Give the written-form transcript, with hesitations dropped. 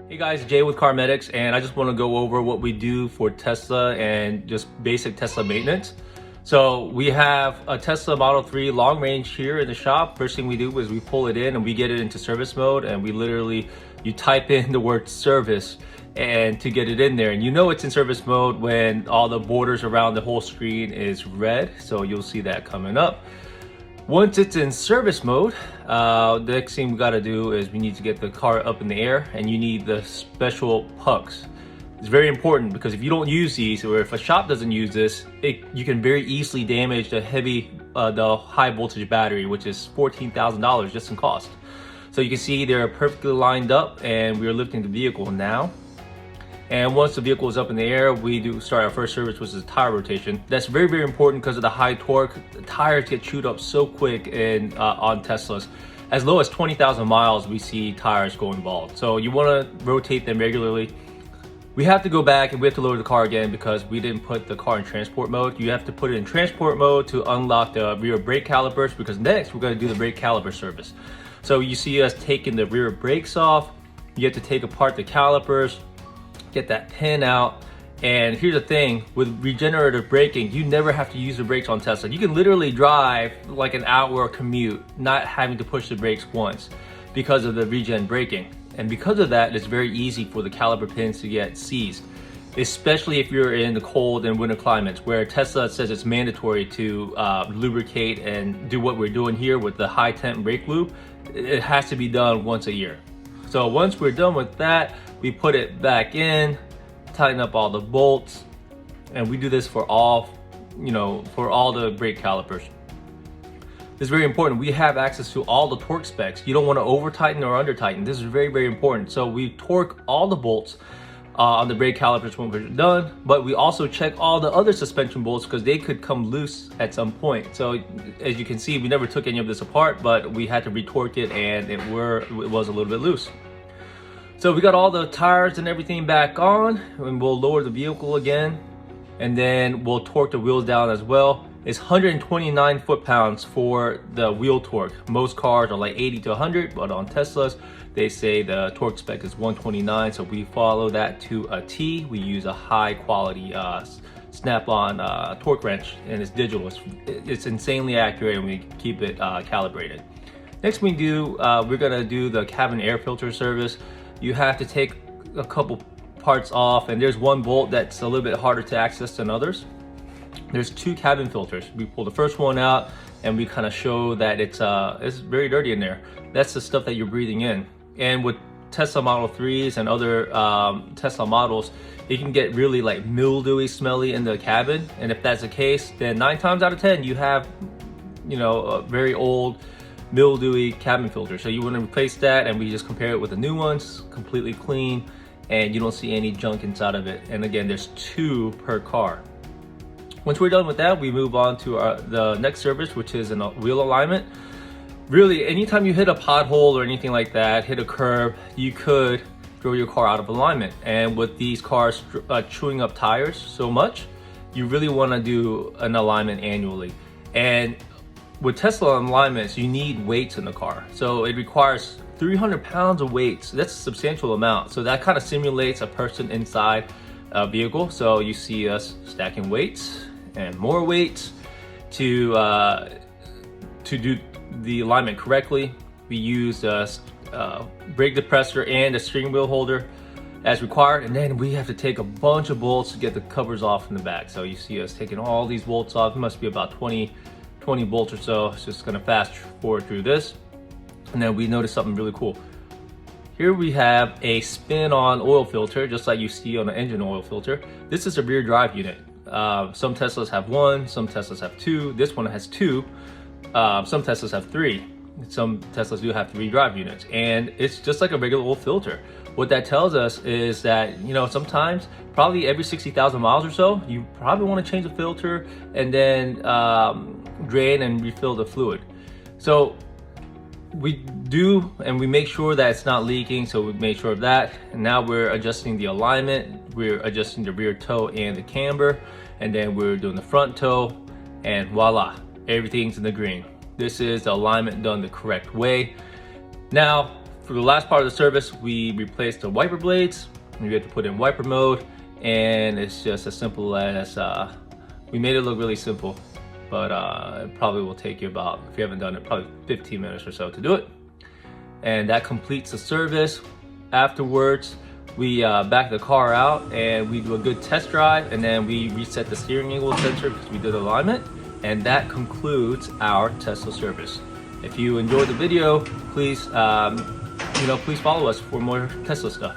Hey guys, Jay with Car Medics, and I just want to go over what we do for Tesla and just basic Tesla maintenance. So we have a Tesla Model 3 long range here in the shop. First thing we do is we pull it in and we get it into service mode, and you type in the word service and to get it in there. And you know it's in service mode when all the borders around the whole screen is red. So you'll see that coming up. Once it's in service mode, the next thing we got to do is we need to get the car up in the air, and you need the special pucks. It's very important because if you don't use these, or if a shop doesn't use this, you can very easily damage the high voltage battery, which is $14,000 just in cost. So you can see they're perfectly lined up, and we're lifting the vehicle now. And once the vehicle is up in the air, we do start our first service, which is tire rotation. That's very, very important because of the high torque. The tires get chewed up so quick on Teslas. As low as 20,000 miles, we see tires go involved. So you want to rotate them regularly. We have to go back and we have to lower the car again because we didn't put the car in transport mode. You have to put it in transport mode to unlock the rear brake calipers, because next we're going to do the brake caliper service. So you see us taking the rear brakes off. You have to take apart the calipers, get that pin out. And here's the thing, with regenerative braking, you never have to use the brakes on Tesla. You can literally drive like an hour commute not having to push the brakes once because of the regen braking. And because of that, it's very easy for the caliper pins to get seized, especially if you're in the cold and winter climates, where Tesla says it's mandatory to lubricate and do what we're doing here with the high temp brake lube. It has to be done once a year. So once we're done with that, we put it back in, tighten up all the bolts, and we do this for all the brake calipers. This is very important. We have access to all the torque specs. You don't want to over tighten or under tighten. This is very, very important. So we torque all the bolts on the brake calipers when we're done, but we also check all the other suspension bolts because they could come loose at some point. So as you can see, we never took any of this apart, but we had to retorque it, and it was a little bit loose. So we got all the tires and everything back on, and we'll lower the vehicle again, and then we'll torque the wheels down as well. It's 129 foot-pounds for the wheel torque. Most cars are like 80 to 100, but on Teslas, they say the torque spec is 129, so we follow that to a T. We use a high-quality snap-on torque wrench, and it's digital. It's insanely accurate, and we keep it calibrated. Next we're gonna do the cabin air filter service. You have to take a couple parts off, and there's one bolt that's a little bit harder to access than others. There's two cabin filters. We pull the first one out, and we kind of show that it's very dirty in there. That's the stuff that you're breathing in. And with Tesla Model 3s and other Tesla models, it can get really like mildewy, smelly in the cabin. And if that's the case, then 9 times out of 10, you have, a very old, mildewy cabin filter. So you want to replace that, and we just compare it with the new ones, completely clean, and you don't see any junk inside of it. And again, there's 2 per car. Once we're done with that, we move on to the next service, which is a wheel alignment. Really, anytime you hit a pothole or anything like that, hit a curb, you could throw your car out of alignment. And with these cars chewing up tires so much, you really want to do an alignment annually. And with Tesla alignments, you need weights in the car. So it requires 300 pounds of weights. That's a substantial amount. So that kind of simulates a person inside a vehicle. So you see us stacking weights and more weights to do the alignment correctly. We use a brake depressor and a steering wheel holder as required, and then we have to take a bunch of bolts to get the covers off in the back. So you see us taking all these bolts off. It must be about 20 bolts or so. It's just gonna fast forward through this. And then we notice something really cool. Here we have a spin-on oil filter, just like you see on an engine oil filter. This is a rear drive unit. Some Teslas have 1, some Teslas have 2. This one has 2. Some Teslas have 3. Some Teslas do have 3 drive units, and it's just like a regular oil filter. What that tells us is that, sometimes, probably every 60,000 miles or so, you probably want to change the filter and then drain and refill the fluid. So we do, and we make sure that it's not leaking, so we make sure of that. And now we're adjusting the alignment, we're adjusting the rear toe and the camber, and then we're doing the front toe, and voila, everything's in the green. This is the alignment done the correct way. Now, For the last part of the service, we replaced the wiper blades. We had to put in wiper mode, and it's just as simple as, we made it look really simple, but it probably will take you about, if you haven't done it, probably 15 minutes or so to do it. And that completes the service. Afterwards, we back the car out and we do a good test drive, and then we reset the steering angle sensor because we did alignment, and that concludes our Tesla service. If you enjoyed the video, please please follow us for more Tesla stuff.